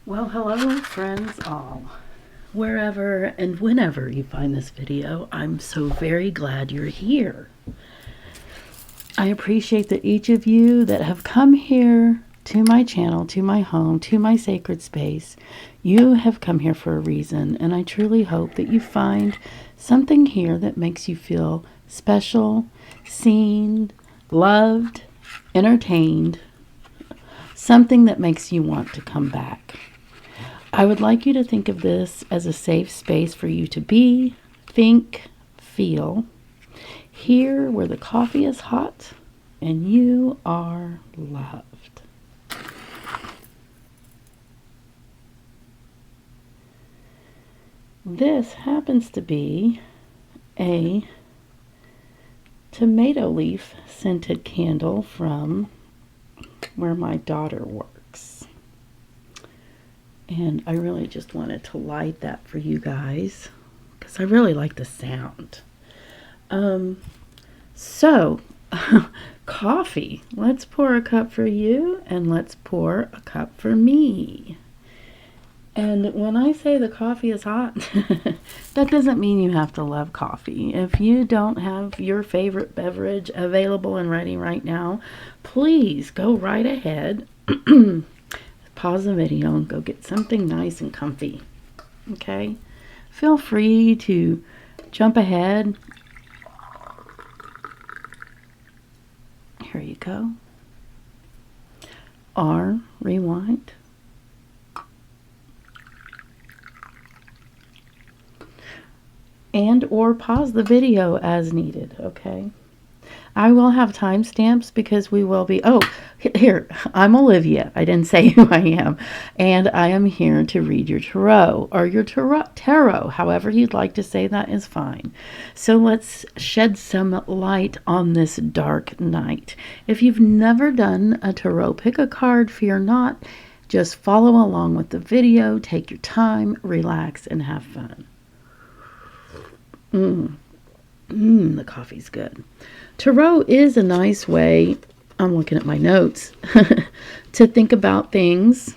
Well, hello friends all. Wherever and whenever you find this video, I'm so very glad you're here. I appreciate that each of you that have come here to my channel, to my home, to my sacred space, you have come here for a reason, and I truly hope that you find something here that makes you feel special, seen, loved, entertained, something that makes you want to come back. I would like you to think of this as a safe space for you to be, think, feel, here where the coffee is hot and you are loved. This happens to be a tomato leaf scented candle from where my daughter works. And I really just wanted to light that for you guys because I really like the sound. Coffee. Let's pour a cup for you and let's pour a cup for me. And when I say the coffee is hot, that doesn't mean you have to love coffee. If you don't have your favorite beverage available and ready right now, please go right ahead. Pause the video and go get something nice and comfy. Okay? Feel free to jump ahead. Here you go. Or rewind. And or pause the video as needed, okay? I will have timestamps because we will be... Oh, here, I'm Olivia. I didn't say who I am. And I am here to read your tarot, or your tarot. However you'd like to say that is fine. So let's shed some light on this dark night. If you've never done a tarot, pick a card, fear not. Just follow along with the video, take your time, relax, and have fun. The coffee's good. Tarot is a nice way, I'm looking at my notes, to think about things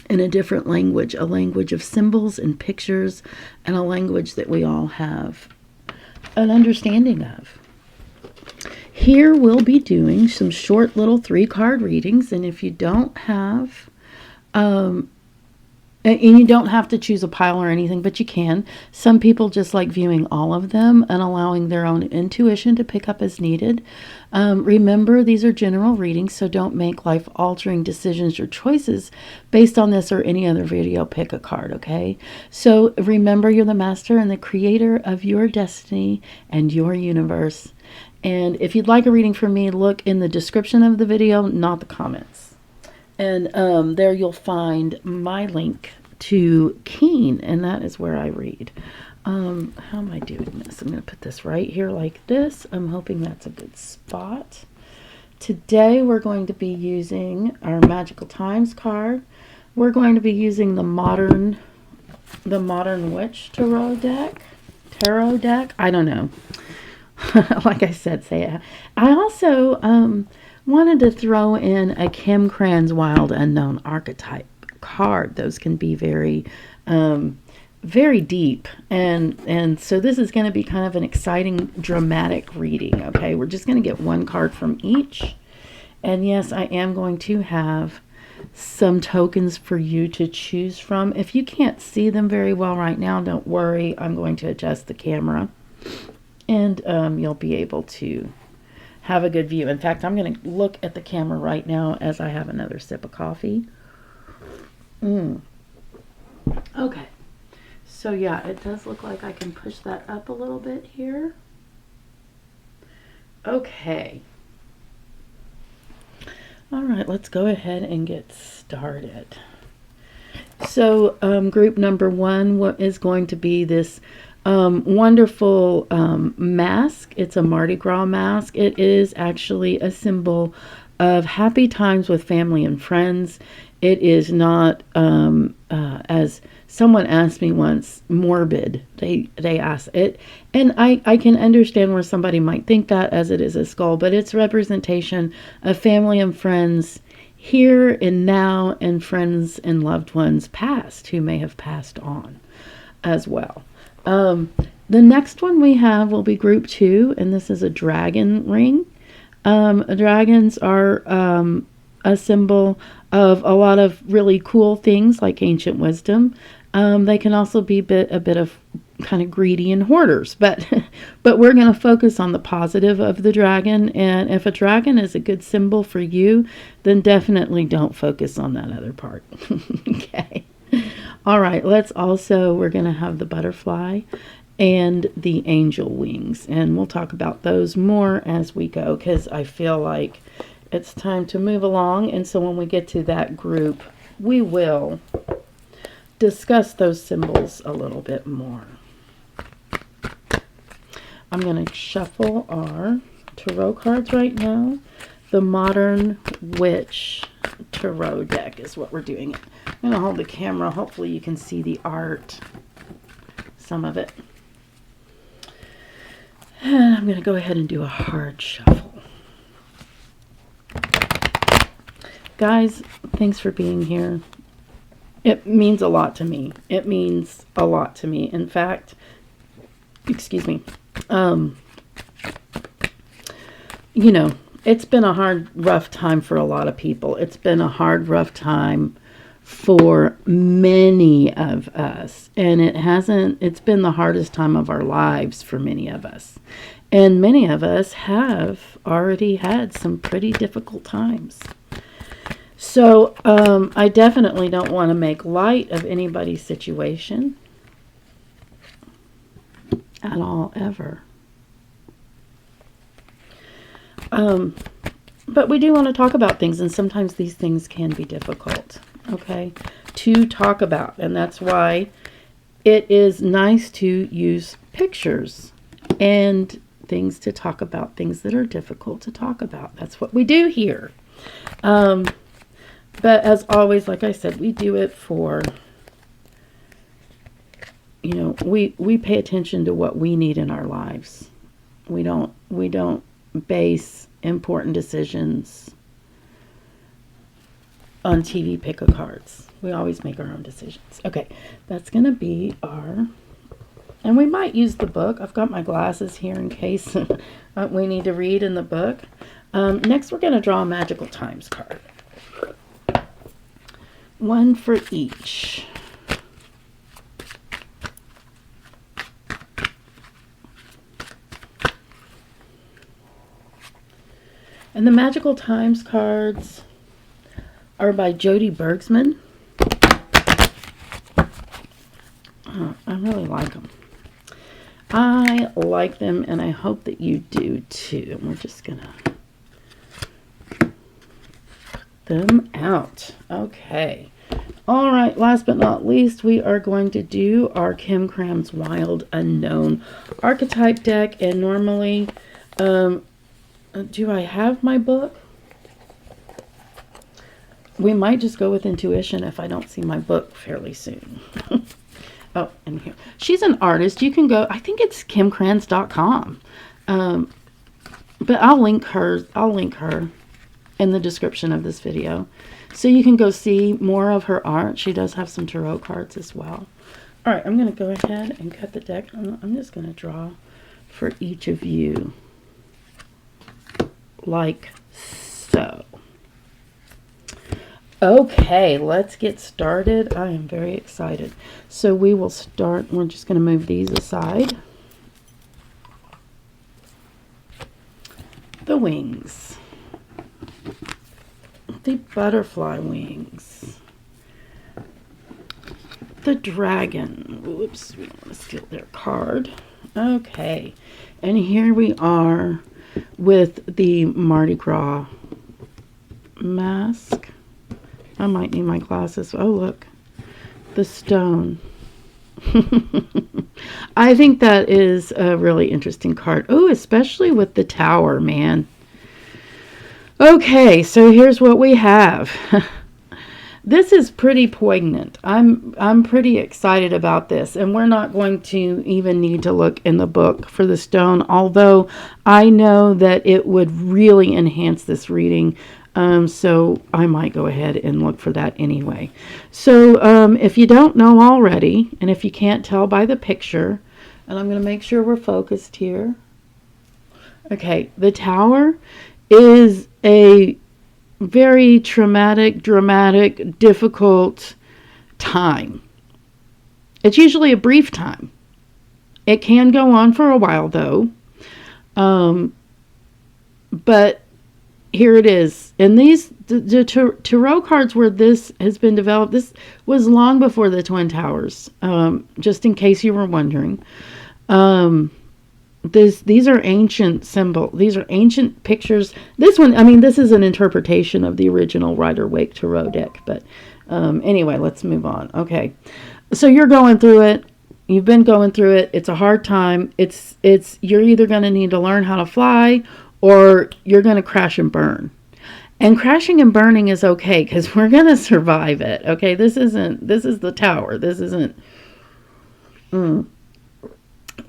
in a different language, a language of symbols and pictures, and a language that we all have an understanding of. Here we'll be doing some short little 3-card readings, and if you don't have... and you don't have to choose a pile or anything, but you can. Some people just like viewing all of them and allowing their own intuition to pick up as needed. Remember, these are general readings, so don't make life-altering decisions or choices based on this or any other video. Pick a card, okay? So remember, you're the master and the creator of your destiny and your universe. And if you'd like a reading from me, look in the description of the video, not the comments. And there you'll find my link to Keen, and that is where I read. How am I doing this? I'm going to put this right here like this. I'm hoping that's a good spot. Today we're going to be using our Magical Times card. We're going to be using the Modern Witch Tarot deck. I don't know. Like I said, say it. I also... wanted to throw in a Kim Krans Wild Unknown Archetype card. Those can be very, very deep. And so this is going to be kind of an exciting, dramatic reading, okay? We're just going to get one card from each. And yes, I am going to have some tokens for you to choose from. If you can't see them very well right now, don't worry. I'm going to adjust the camera. And you'll be able to have a good view. In fact, I'm going to look at the camera right now as I have another sip of coffee. Okay. So yeah, it does look like I can push that up a little bit here. Okay. All right, let's go ahead and get started. So group number 1 is going to be this wonderful mask. It's a Mardi Gras mask. It is actually a symbol of happy times with family and friends. It is not, as someone asked me once, morbid. They asked it, and I can understand where somebody might think that, as it is a skull, but it's representation of family and friends here and now, and friends and loved ones past who may have passed on as well. The next one we have will be group 2, and this is a dragon ring. Dragons are a symbol of a lot of really cool things like ancient wisdom. They can also be a bit of kind of greedy and hoarders, but we're going to focus on the positive of the dragon. And if a dragon is a good symbol for you, then definitely don't focus on that other part. Okay. All right. We're going to have the butterfly and the angel wings, and we'll talk about those more as we go, because I feel like it's time to move along. And so when we get to that group, we will discuss those symbols a little bit more. I'm going to shuffle our tarot cards right now. The Modern Witch Tarot deck is what we're doing. I'm going to hold the camera. Hopefully you can see the art, some of it. And I'm going to go ahead and do a hard shuffle. Guys, thanks for being here. It means a lot to me. It means a lot to me. In fact, excuse me. You know, it's been a hard, rough time for a lot of people. It's been a hard, rough time for many of us. And it's been the hardest time of our lives for many of us. And many of us have already had some pretty difficult times. So I definitely don't want to make light of anybody's situation at all, ever. But we do want to talk about things, and sometimes these things can be difficult, okay, to talk about. And that's why it is nice to use pictures and things to talk about, things that are difficult to talk about. That's what we do here. But as always, like I said, we do it for, you know, we pay attention to what we need in our lives. We don't base important decisions on TV pick-a cards. We always make our own decisions. Okay, that's going to be our, and we might use the book. I've got my glasses here in case we need to read in the book. Next, we're going to draw a Magical Times card. One for each. And the Magical Times cards are by Jody Bergsman. I really like them. I like them, and I hope that you do too. And we're just going to put them out. Okay. All right, last but not least, we are going to do our Kim Krans Wild Unknown Archetype deck. And normally, do I have my book? We might just go with intuition if I don't see my book fairly soon. Oh, and here. She's an artist. You can go, I think it's kimkrans.com. But I'll link her in the description of this video. So you can go see more of her art. She does have some tarot cards as well. All right, I'm going to go ahead and cut the deck. I'm just going to draw for each of you like so. Okay, let's get started. I am very excited. So we will start. We're just going to move these aside. The wings. The butterfly wings. The dragon. Whoops, we don't want to steal their card. Okay, and here we are with the Mardi Gras mask. I might need my glasses. Oh, look, the stone. I think that is a really interesting card. Oh, especially with the tower, man. Okay, so here's what we have. This is pretty poignant. I'm pretty excited about this, and we're not going to even need to look in the book for the stone, although I know that it would really enhance this reading So I might go ahead and look for that anyway. So if you don't know already, and if you can't tell by the picture, and I'm going to make sure we're focused here. Okay, the Tower is a very traumatic, dramatic, difficult time. It's usually a brief time. It can go on for a while, though. But here it is. And the tarot cards where this has been developed, this was long before the Twin Towers, just in case you were wondering. These are ancient symbols. These are ancient pictures. This one, I mean, this is an interpretation of the original Rider-Waite Tarot deck. But anyway, let's move on. Okay. So you're going through it. You've been going through it. It's a hard time. You're either going to need to learn how to fly or you're going to crash and burn. And crashing and burning is okay because we're going to survive it. Okay, this is the Tower. This isn't.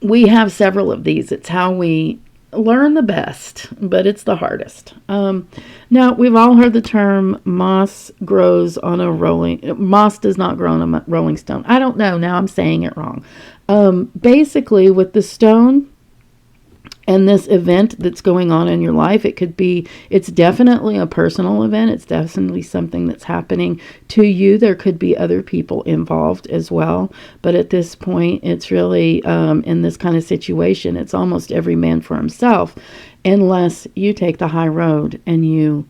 We have several of these. It's how we learn the best, but it's the hardest. Now, we've all heard the term moss grows on a moss does not grow on a rolling stone. I don't know. Now I'm saying it wrong. Basically, with the stone and this event that's going on in your life, it's definitely a personal event. It's definitely something that's happening to you. There could be other people involved as well. But at this point, it's really, in this kind of situation, it's almost every man for himself, unless you take the high road and you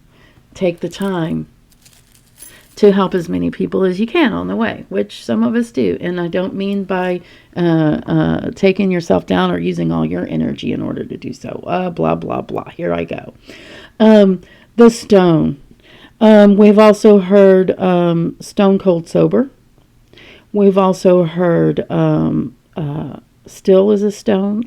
take the time to help as many people as you can on the way, which some of us do. And I don't mean by taking yourself down or using all your energy in order to do so. Blah, blah, blah. Here I go. The stone. We've also heard stone cold sober. We've also heard still as a stone,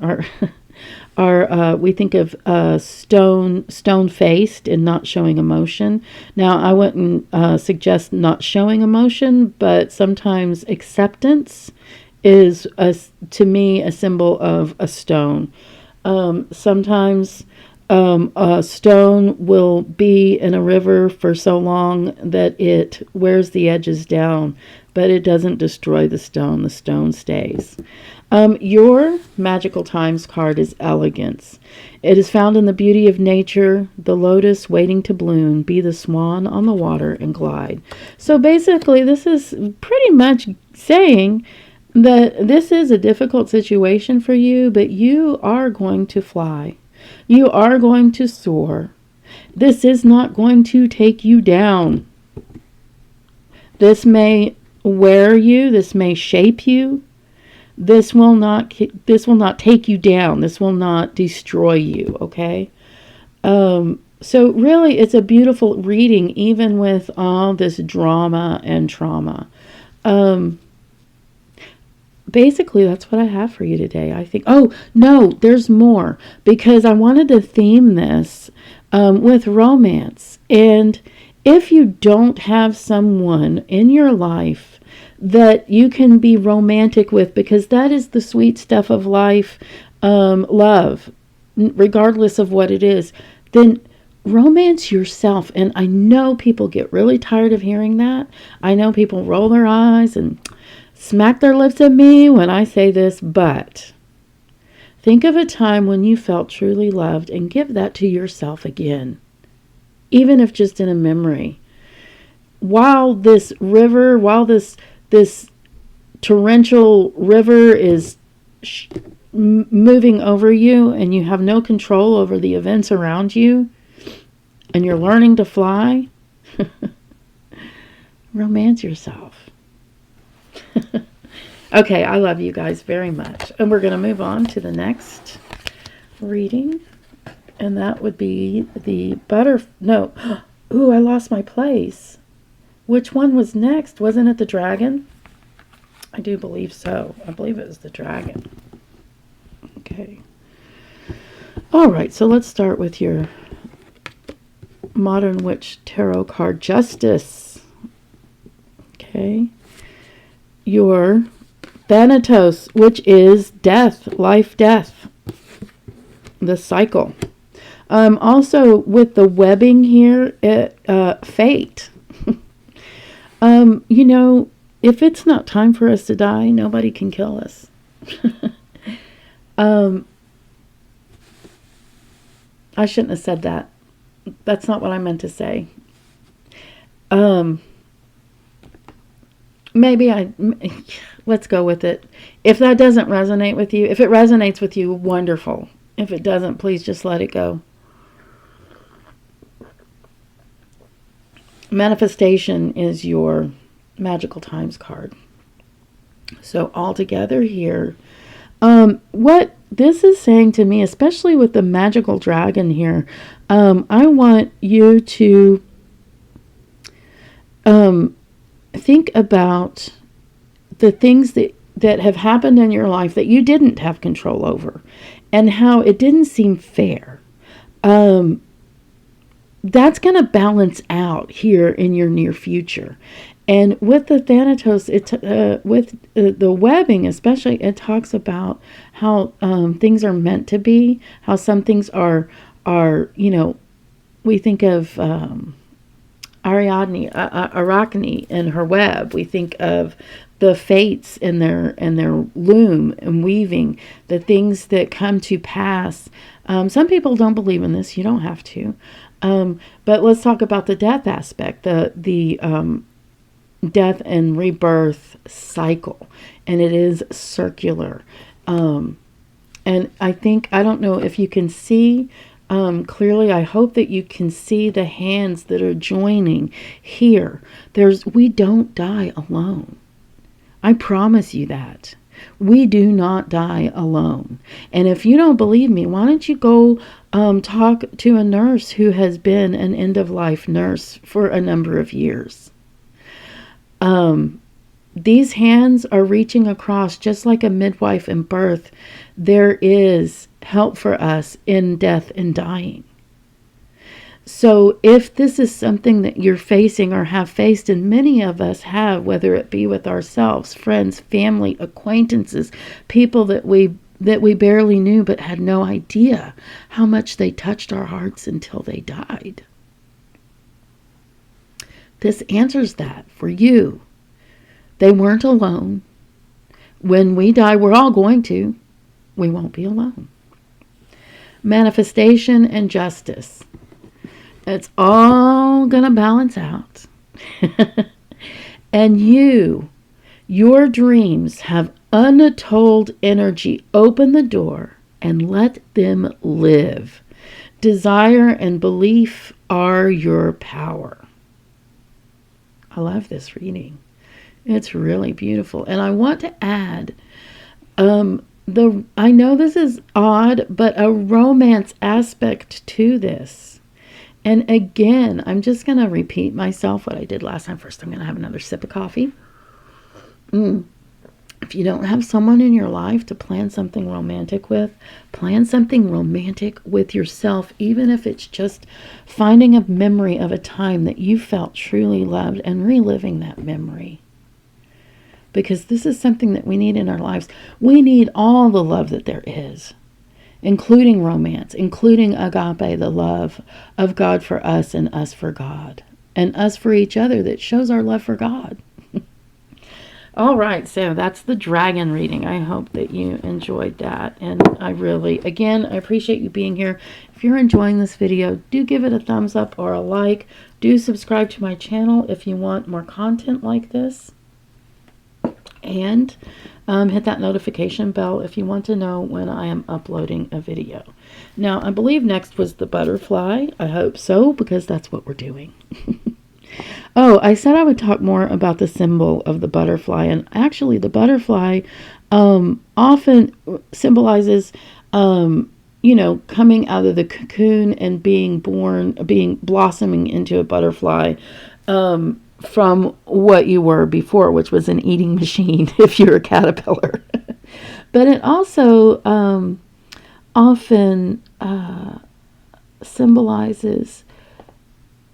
or we think of stone-faced and not showing emotion. Now, I wouldn't suggest not showing emotion, but sometimes acceptance is, to me, a symbol of a stone. Sometimes a stone will be in a river for so long that it wears the edges down, but it doesn't destroy the stone. The stone stays. Your Magical Times card is elegance. It is found in the beauty of nature, the lotus waiting to bloom, be the swan on the water and glide. So basically, this is pretty much saying that this is a difficult situation for you, but you are going to fly. You are going to soar. This is not going to take you down. This may wear you. This may shape you. This will not take you down. This will not destroy you, okay? So really, it's a beautiful reading, even with all this drama and trauma. Basically, that's what I have for you today, I think. Oh, no, there's more, because I wanted to theme this with romance. And if you don't have someone in your life that you can be romantic with, because that is the sweet stuff of life, love, regardless of what it is, then romance yourself. And I know people get really tired of hearing that. I know people roll their eyes and smack their lips at me when I say this, but think of a time when you felt truly loved and give that to yourself again, even if just in a memory. While this torrential river is moving over you and you have no control over the events around you and you're learning to fly, romance yourself. Okay, I love you guys very much. And we're going to move on to the next reading. And that would be the no. Ooh, I lost my place. Which one was next? Wasn't it the dragon? I do believe so. I believe it was the dragon. Okay. All right, so let's start with your Modern Witch Tarot card, Justice. Okay. Your Thanatos, which is death, life, death. The cycle. Also, with the webbing here, fate. You know, if it's not time for us to die, nobody can kill us. I shouldn't have said that. That's not what I meant to say. Let's go with it. If that doesn't resonate with you, if it resonates with you, wonderful. If it doesn't, please just let it go. Manifestation is your magical times card. So all together here, what this is saying to me, especially with the magical dragon here, I want you to think about the things that have happened in your life that you didn't have control over, and how it didn't seem fair. That's going to balance out here in your near future. And with the Thanatos, with the webbing especially, it talks about how things are meant to be, how some things are we think of Arachne and her web. We think of the fates in their loom and weaving, the things that come to pass. Some people don't believe in this. You don't have to. But let's talk about the death aspect, the death and rebirth cycle. And it is circular. And I don't know if you can see clearly. I hope that you can see the hands that are joining here. We don't die alone. I promise you that. We do not die alone. And if you don't believe me, why don't you go talk to a nurse who has been an end-of-life nurse for a number of years. These hands are reaching across just like a midwife in birth. There is help for us in death and dying. So if this is something that you're facing or have faced, and many of us have, whether it be with ourselves, friends, family, acquaintances, people that we barely knew but had no idea how much they touched our hearts until they died. This answers that for you. They weren't alone. When we die, we're all going to. We won't be alone. Manifestation and justice. It's all going to balance out. And your dreams have untold energy. Open the door and let them live. Desire and belief are your power. I love this reading. It's really beautiful. And I want to add, I know this is odd, but a romance aspect to this. And again, I'm just going to repeat myself what I did last time. First, I'm going to have another sip of coffee. If you don't have someone in your life to plan something romantic with, plan something romantic with yourself, even if it's just finding a memory of a time that you felt truly loved and reliving that memory. Because this is something that we need in our lives. We need all the love that there is, including romance, including agape, the love of God for us and us for God, and us for each other that shows our love for God. All right, so that's the dragon reading. I hope that you enjoyed that. And I appreciate you being here. If you're enjoying this video, do give it a thumbs up or a like. Do subscribe to my channel if you want more content like this. And hit that notification bell if you want to know when I am uploading a video. Now, I believe next was the butterfly. I hope so, because that's what we're doing. Oh, I said I would talk more about the symbol of the butterfly. And actually, the butterfly often symbolizes, coming out of the cocoon and being blossoming into a butterfly. From what you were before, which was an eating machine if you're a caterpillar. But it also often symbolizes,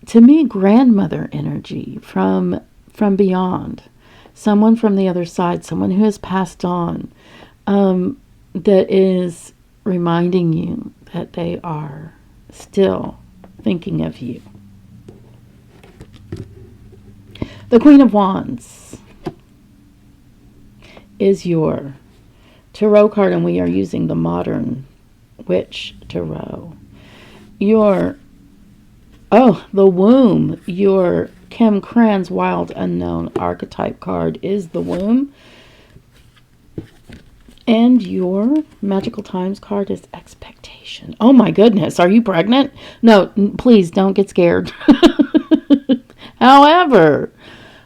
to me, grandmother energy from beyond, someone from the other side, someone who has passed on, that is reminding you that they are still thinking of you. The Queen of Wands is your tarot card, and we are using the modern witch tarot. The womb. Your Kim Krans Wild Unknown archetype card is the womb. And your Magical Times card is expectation. Oh my goodness, are you pregnant? No, please don't get scared. However,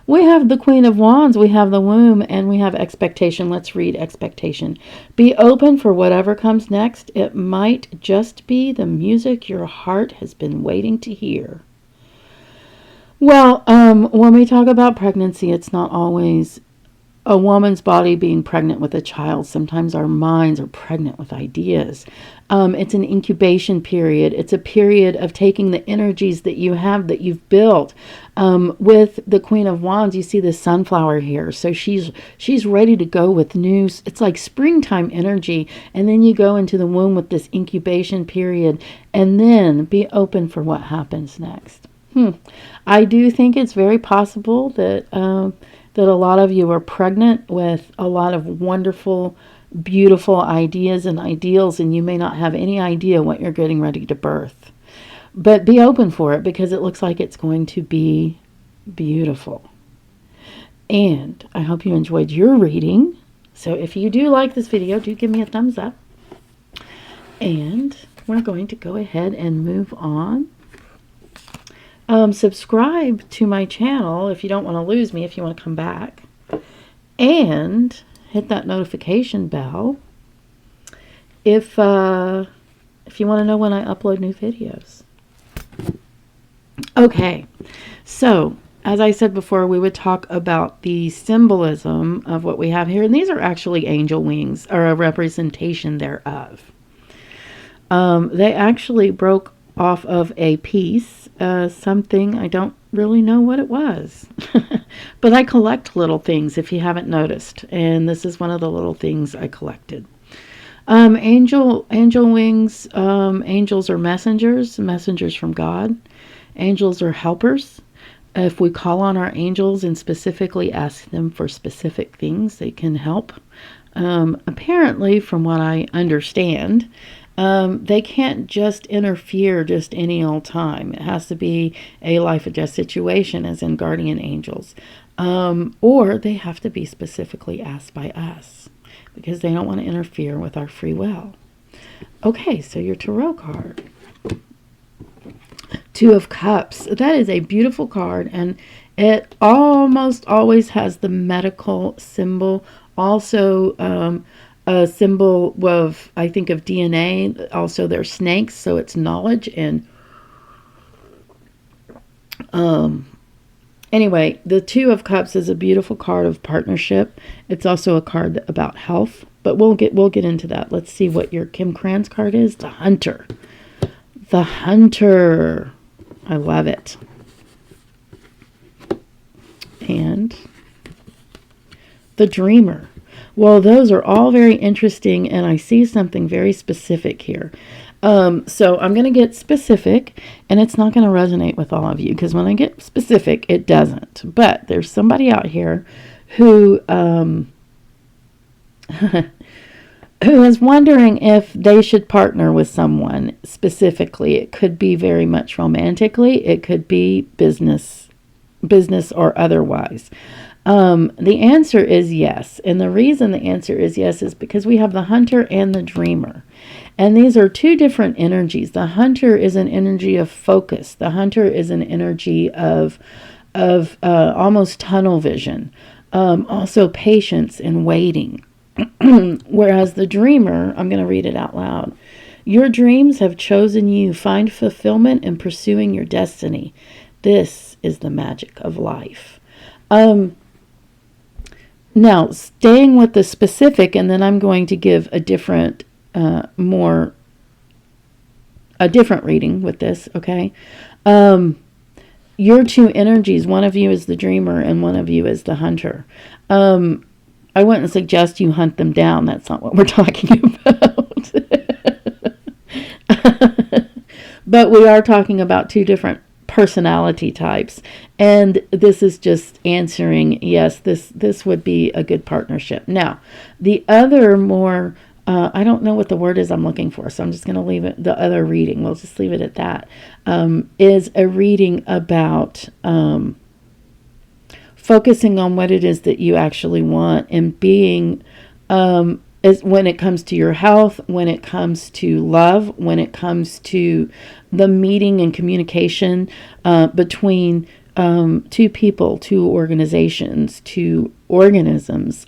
we have the Queen of Wands, we have the womb, and we have expectation. Let's read expectation. Be open for whatever comes next. It might just be the music your heart has been waiting to hear. Well, when we talk about pregnancy, it's not always a woman's body being pregnant with a child. Sometimes our minds are pregnant with ideas. It's an incubation period. It's a period of taking the energies that you have, that you've built. With the Queen of Wands, you see the sunflower here. So she's ready to go with news. It's like springtime energy. And then you go into the womb with this incubation period. And then be open for what happens next. I do think it's very possible that a lot of you are pregnant with a lot of wonderful, beautiful ideas and ideals, and you may not have any idea what you're getting ready to birth. But be open for it, because it looks like it's going to be beautiful. And I hope you enjoyed your reading. So if you do like this video, do give me a thumbs up. And we're going to go ahead and move on. Subscribe to my channel if you don't want to lose me, if you want to come back. And hit that notification bell if you want to know when I upload new videos. Okay, so as I said before, we would talk about the symbolism of what we have here. And these are actually angel wings, or a representation thereof. They actually broke off of a piece, something, I don't really know what it was. But I collect little things, if you haven't noticed. And this is one of the little things I collected. Angel wings, angels are messengers from God. Angels are helpers. If we call on our angels and specifically ask them for specific things, they can help. Apparently, from what I understand, they can't just interfere just any old time. It has to be a life or death situation, as in guardian angels. Or they have to be specifically asked by us, because they don't want to interfere with our free will. Okay, so your tarot card. Two of Cups. That is a beautiful card, and it almost always has the medical symbol. Also, a symbol of, I think, of DNA. Also, they're snakes, so it's knowledge. And anyway, the Two of Cups is a beautiful card of partnership. It's also a card about health, but we'll get into that. Let's see what your Kim Krans card is. The Hunter. The Hunter. I love it. And the Dreamer. Well, those are all very interesting, and I see something very specific here. So I'm going to get specific, and it's not going to resonate with all of you, because when I get specific, it doesn't. But there's somebody out here who who is wondering if they should partner with someone specifically. It could be very much romantically. It could be business or otherwise. The answer is yes. And the reason the answer is yes is because we have the Hunter and the Dreamer. And these are two different energies. The Hunter is an energy of focus. The Hunter is an energy of almost tunnel vision. Also patience and waiting. Whereas the Dreamer, I'm going to read it out loud. Your dreams have chosen you. Find fulfillment in pursuing your destiny. This is the magic of life. Now, staying with the specific, and then I'm going to give a different, a different reading with this, okay? Your two energies, one of you is the Dreamer and one of you is the Hunter. I wouldn't suggest you hunt them down. That's not what we're talking about. But we are talking about two different personality types, and this is just answering yes, this would be a good partnership. Now the other more I don't know what the word is I'm looking for, so I'm just going to leave it. The other reading, we'll just leave it at that. Is a reading about focusing on what it is that you actually want, and being is when it comes to your health, when it comes to love, when it comes to the meeting and communication between two people, two organizations, two organisms.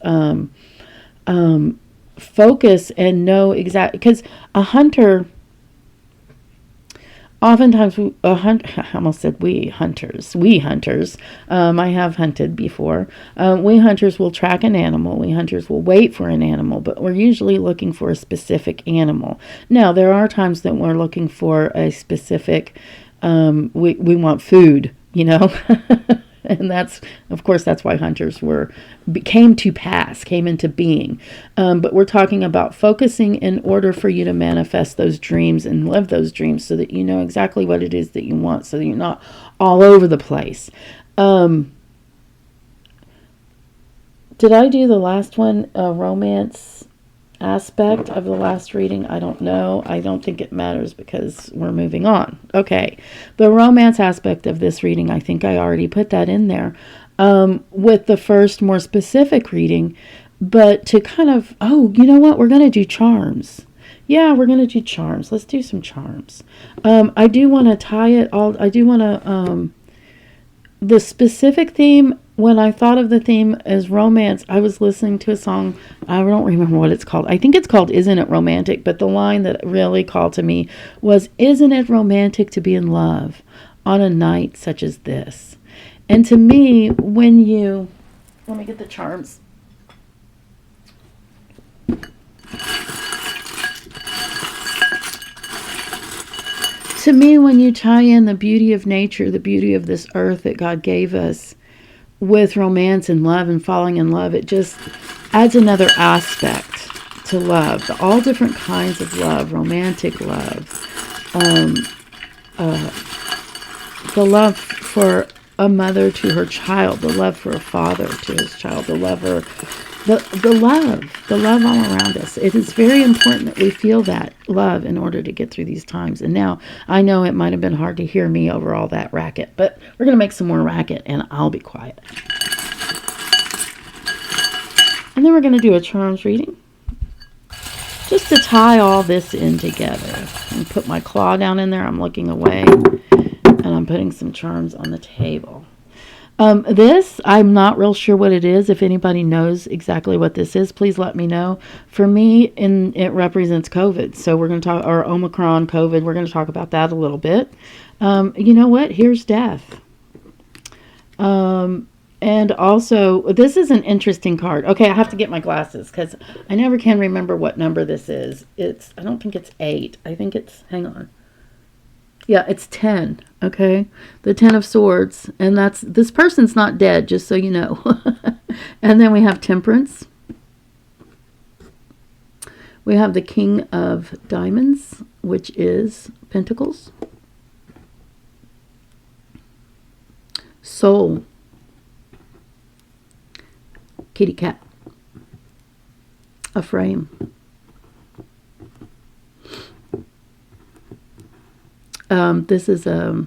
Focus and know exactly, because a hunter, oftentimes I almost said we hunters, I have hunted before. We hunters will track an animal, we hunters will wait for an animal, but we're usually looking for a specific animal. Now there are times that we're looking for a specific we want food, and that's, of course, that's why hunters came into being. But we're talking about focusing in order for you to manifest those dreams and live those dreams, so that you know exactly what it is that you want, so that you're not all over the place. Did I do the last one, romance aspect of the last reading? I don't know. I don't think it matters because we're moving on. Okay. The romance aspect of this reading, I think I already put that in there with the first more specific reading. But to kind of, you know what? We're going to do charms. Yeah, we're going to do charms. Let's do some charms. I do want to tie it all. I do want to, the specific theme, when I thought of the theme as romance, I was listening to a song. I don't remember what it's called. I think it's called Isn't It Romantic? But the line that really called to me was, isn't it romantic to be in love on a night such as this? And to me, let me get the charms. To me, when you tie in the beauty of nature, the beauty of this earth that God gave us, with romance and love and falling in love, it just adds another aspect to love. All different kinds of love, romantic love, the love for a mother to her child, the love for a father to his child, the love all around us. It is very important that we feel that love in order to get through these times. And now, I know it might have been hard to hear me over all that racket, but we're going to make some more racket, and I'll be quiet. And then we're going to do a charms reading, just to tie all this in together. And put my claw down in there. I'm looking away, and I'm putting some charms on the table. This, I'm not real sure what it is. If anybody knows exactly what this is, please let me know. For me, it represents COVID. So we're going to talk, or Omicron COVID. We're going to talk about that a little bit. You know what? Here's death. And also, this is an interesting card. Okay, I have to get my glasses because I never can remember what number this is. I don't think it's 8. I think it's, hang on. Yeah, it's 10, okay? The 10 of Swords. And this person's not dead, just so you know. And then we have Temperance. We have the King of Diamonds, which is Pentacles. Soul. Kitty cat. A frame. This is a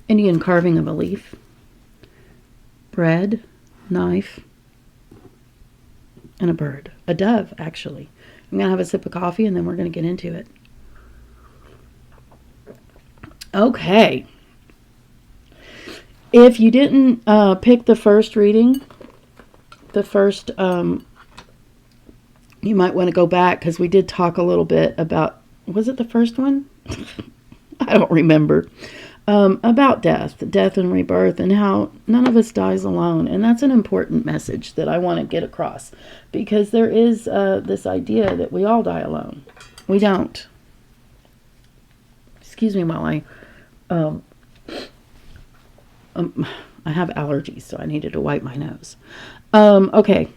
Indian carving of a leaf. Bread, knife, and a bird. A dove, actually. I'm going to have a sip of coffee and then we're going to get into it. Okay. If you didn't pick the first reading, you might want to go back because we did talk a little bit about, was it the first one? I don't remember. About death and rebirth, and how none of us dies alone. And that's an important message that I want to get across, because there is this idea that we all die alone. We don't. Excuse me while I have allergies, so I needed to wipe my nose. Okay.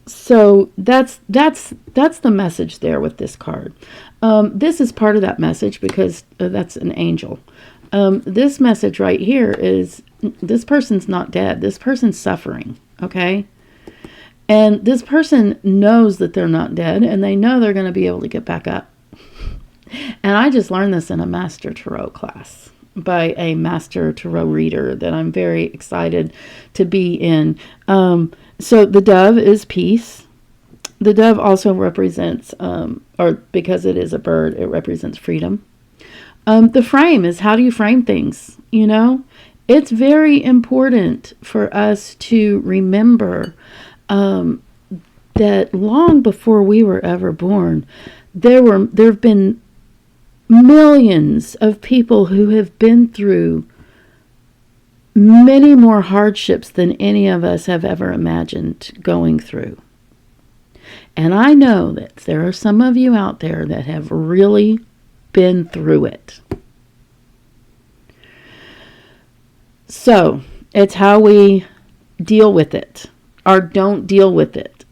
So that's the message there with this card. This is part of that message because that's an angel. This message right here is this person's not dead. This person's suffering, okay? And this person knows that they're not dead, and they know they're going to be able to get back up. And I just learned this in a Master Tarot class by a Master Tarot reader that I'm very excited to be in. So the dove is peace. The dove also represents, or because it is a bird, it represents freedom. The frame is, how do you frame things? You know, it's very important for us to remember that long before we were ever born, there have been millions of people who have been through many more hardships than any of us have ever imagined going through. And I know that there are some of you out there that have really been through it. So it's how we deal with it or don't deal with it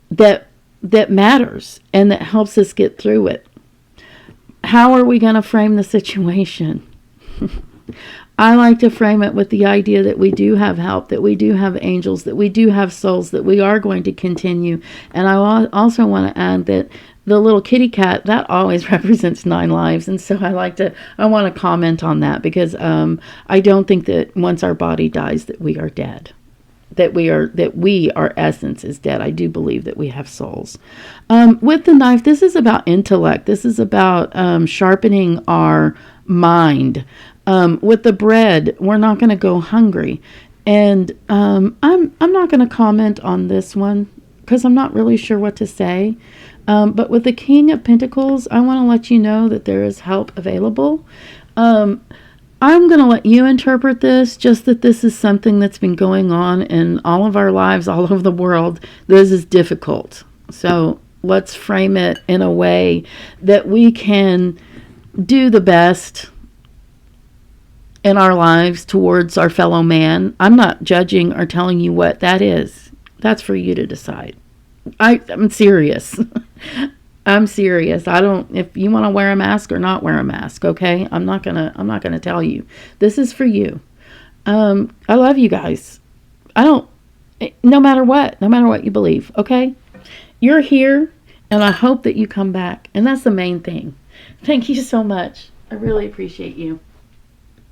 that matters and that helps us get through it. How are we going to frame the situation? I like to frame it with the idea that we do have help, that we do have angels, that we do have souls, that we are going to continue. And I also want to add that the little kitty cat, that always represents 9 lives. And so I want to comment on that because I don't think that once our body dies that we are dead. Our essence is dead. I do believe that we have souls. With the knife, this is about intellect. This is about sharpening our mind. With the bread, we're not going to go hungry. And I'm not going to comment on this one because I'm not really sure what to say. But with the King of Pentacles, I want to let you know that there is help available. I'm going to let you interpret this, just that this is something that's been going on in all of our lives all over the world. This is difficult. So let's frame it in a way that we can do the best in our lives towards our fellow man. I'm not judging or telling you what that is. That's for you to decide. I'm serious. I'm serious. If you want to wear a mask or not wear a mask, okay? I'm not gonna tell you. This is for you. I love you guys. No matter what you believe, okay? You're here, and I hope that you come back. And that's the main thing. Thank you so much. I really appreciate you.